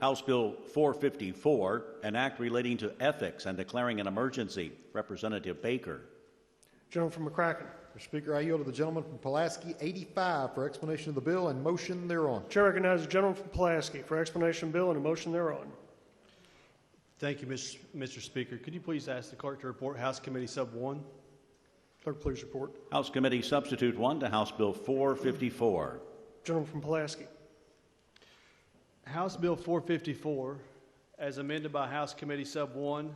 House Bill 454, an act relating to ethics and declaring an emergency. Representative Baker. Gentleman from McCracken. Mr. Speaker, I yield to the gentleman from Pulaski 85 for explanation of the bill and motion thereon. Chair recognizes the gentleman from Pulaski for explanation of the bill and a motion thereon. Thank you, Mr. Speaker. Could you please ask the clerk to report House Committee Sub 1? Clerk, please report. House Committee Substitute 1 to House Bill 454. Gentleman from Pulaski. House Bill 454, as amended by House Committee Sub 1,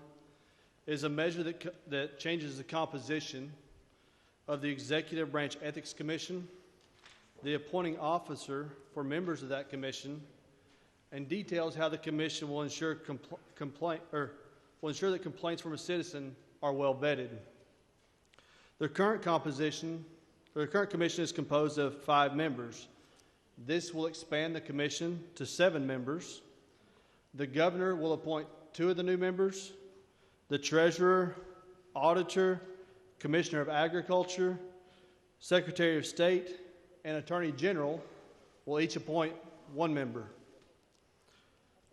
is a measure that changes the composition of the Executive Branch Ethics Commission, the appointing officer for members of that commission, and details how the commission will ensure that complaints from a citizen are well vetted. The current commission is composed of 5 members. This will expand the commission to 7 members. The governor will appoint 2 of the new members. The treasurer, auditor, commissioner of agriculture, secretary of state, and attorney general will each appoint 1 member.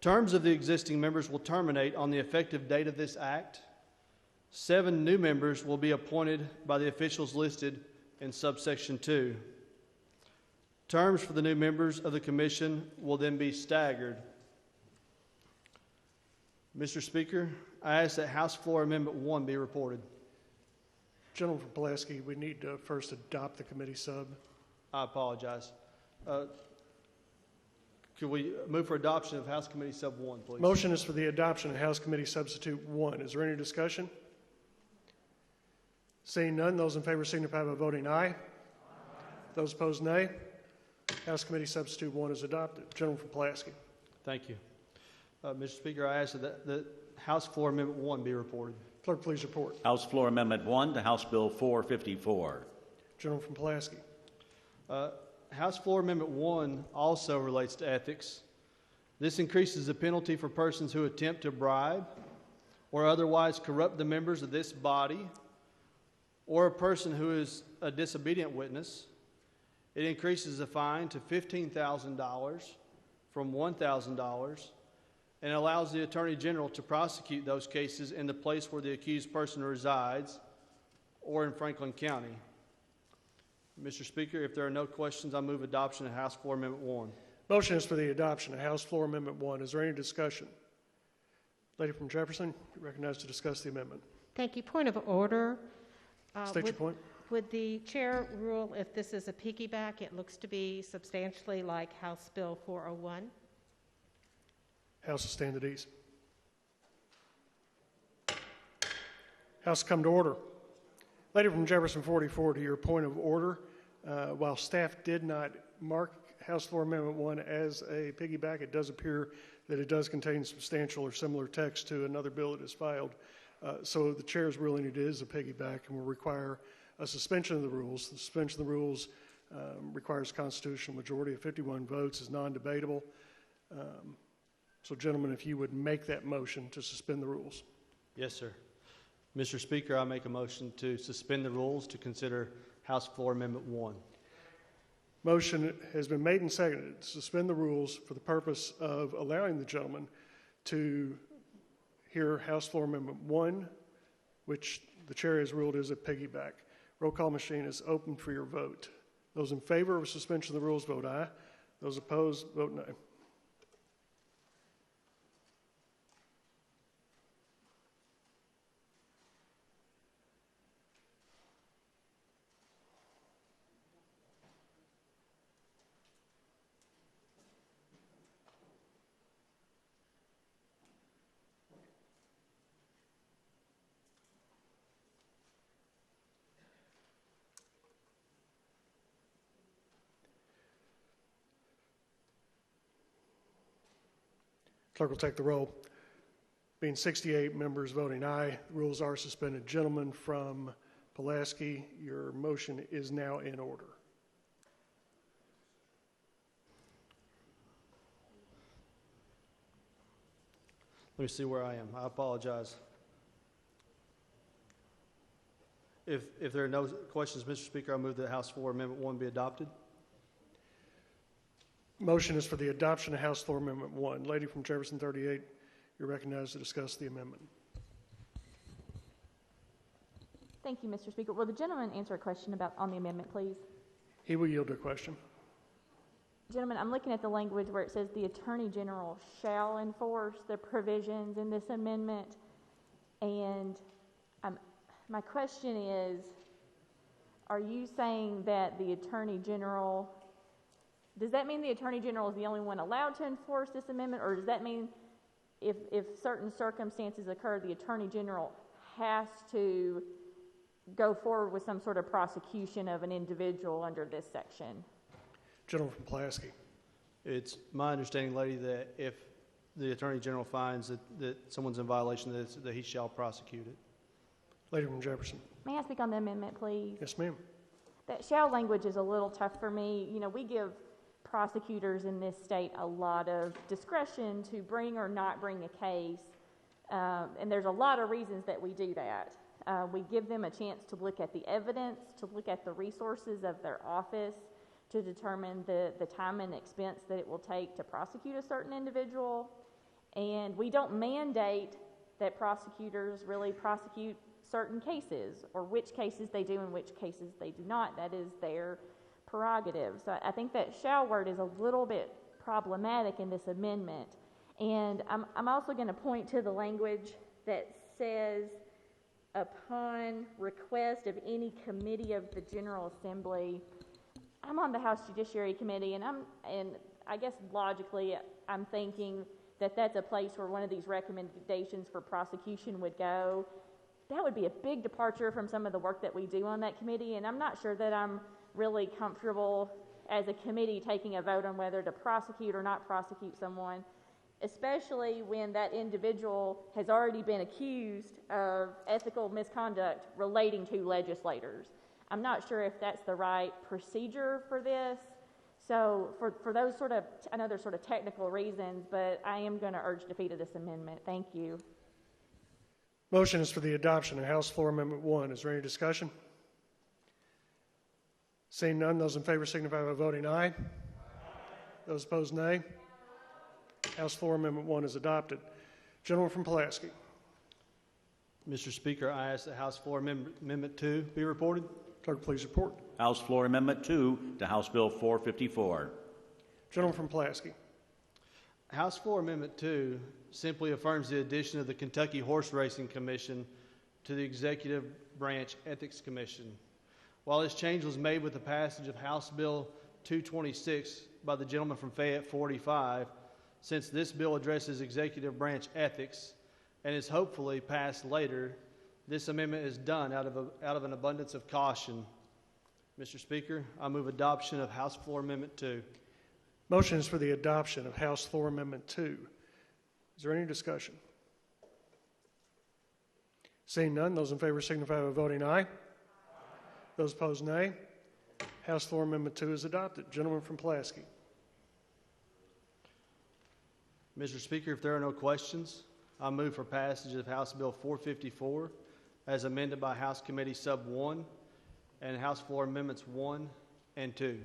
Terms of the existing members will terminate on the effective date of this act. 7 new members will be appointed by the officials listed in subsection 2. Terms for the new members of the commission will then be staggered. Mr. Speaker, I ask that House Floor Amendment 1 be reported. Gentleman from Pulaski, we need to first adopt the committee sub. I apologize. Could we move for adoption of House Committee Sub 1, please? Motion is for the adoption of House Committee Substitute 1. Is there any discussion? Seeing none, those in favor signify by voting aye. Aye. Those opposed, nay. House Committee Substitute 1 is adopted. Gentleman from Pulaski. Thank you. Mr. Speaker, I ask that the House Floor Amendment 1 be reported. Clerk, please report. House Floor Amendment 1 to House Bill 454. Gentleman from Pulaski. House Floor Amendment 1 also relates to ethics. This increases the penalty for persons who attempt to bribe or otherwise corrupt the members of this body or a person who is a disobedient witness. It increases the fine to $15,000 from $1,000 and allows the Attorney General to prosecute those cases in the place where the accused person resides or in Franklin County. Mr. Speaker, if there are no questions, I move adoption of House Floor Amendment 1. Motion is for the adoption of House Floor Amendment 1. Is there any discussion? Lady from Jefferson, you're recognized to discuss the amendment. Thank you. Point of order. State your point. Would the chair rule if this is a piggyback? It looks to be substantially like House Bill 401. House will stand at ease. House come to order. Lady from Jefferson 44, to your point of order, while staff did not mark House Floor Amendment 1 as a piggyback, it does appear that it does contain substantial or similar text to another bill that is filed. So the chair's ruling it is a piggyback and will require a suspension of the rules. The suspension of the rules requires a constitutional majority of 51 votes, is non-debatable. So gentlemen, if you would make that motion to suspend the rules. Yes, sir. Mr. Speaker, I make a motion to suspend the rules to consider House Floor Amendment 1. Motion has been made and seconded to suspend the rules for the purpose of allowing the gentleman to hear House Floor Amendment 1, which the chair has ruled is a piggyback. Roll call machine is open for your vote. Those in favor of suspension of the rules vote aye. Those opposed vote nay. Clerk will take the roll. Being 68 members voting aye, the rules are suspended. Gentleman from Pulaski, your motion is now in order. Let me see where I am. I apologize. If there are no questions, Mr. Speaker, I move that House Floor Amendment 1 be adopted. Motion is for the adoption of House Floor Amendment 1. Lady from Jefferson 38, you're recognized to discuss the amendment. Thank you, Mr. Speaker. Will the gentleman answer a question on the amendment, please? He will yield to a question. Gentlemen, I'm looking at the language where it says the Attorney General shall enforce the provisions in this amendment. And my question is, are you saying that the Attorney General, does that mean the Attorney General is the only one allowed to enforce this amendment? Or does that mean if certain circumstances occur, the Attorney General has to go forward with some sort of prosecution of an individual under this section? Gentleman from Pulaski. It's my understanding, lady, that if the Attorney General finds that someone's in violation, that he shall prosecute it. Lady from Jefferson. May I speak on the amendment, please? Yes, ma'am. That shall language is a little tough for me. You know, we give prosecutors in this state a lot of discretion to bring or not bring a case, and there's a lot of reasons that we do that. We give them a chance to look at the evidence, to look at the resources of their office, to determine the time and expense that it will take to prosecute a certain individual. And we don't mandate that prosecutors really prosecute certain cases, or which cases they do and which cases they do not. That is their prerogative. So I think that shall word is a little bit problematic in this amendment. And I'm also going to point to the language that says, upon request of any committee of the General Assembly. I'm on the House Judiciary Committee, and I guess logically I'm thinking that that's a place where one of these recommendations for prosecution would go. That would be a big departure from some of the work that we do on that committee, and I'm not sure that I'm really comfortable as a committee taking a vote on whether to prosecute or not prosecute someone, especially when that individual has already been accused of ethical misconduct relating to legislators. I'm not sure if that's the right procedure for this. So for those sort of, I know there's sort of technical reasons, but I am going to urge defeat of this amendment. Thank you. Motion is for the adoption of House Floor Amendment 1. Is there any discussion? Seeing none, those in favor signify by voting aye. Those opposed, nay. House Floor Amendment 1 is adopted. Gentleman from Pulaski. Mr. Speaker, I ask that House Floor Amendment 2 be reported. Clerk, please report. House Floor Amendment 2 to House Bill 454. Gentleman from Pulaski. House Floor Amendment 2 simply affirms the addition of the Kentucky Horse Racing Commission to the Executive Branch Ethics Commission. While this change was made with the passage of House Bill 226 by the gentleman from Fayette 45, since this bill addresses executive branch ethics and is hopefully passed later, this amendment is done out of an abundance of caution. Mr. Speaker, I move adoption of House Floor Amendment 2. Motion is for the adoption of House Floor Amendment 2. Is there any discussion? Seeing none, those in favor signify by voting aye. Those opposed, nay. House Floor Amendment 2 is adopted. Gentleman from Pulaski. Mr. Speaker, if there are no questions, I move for passage of House Bill 454 as amended by House Committee Sub 1 and House Floor Amendments 1 and 2.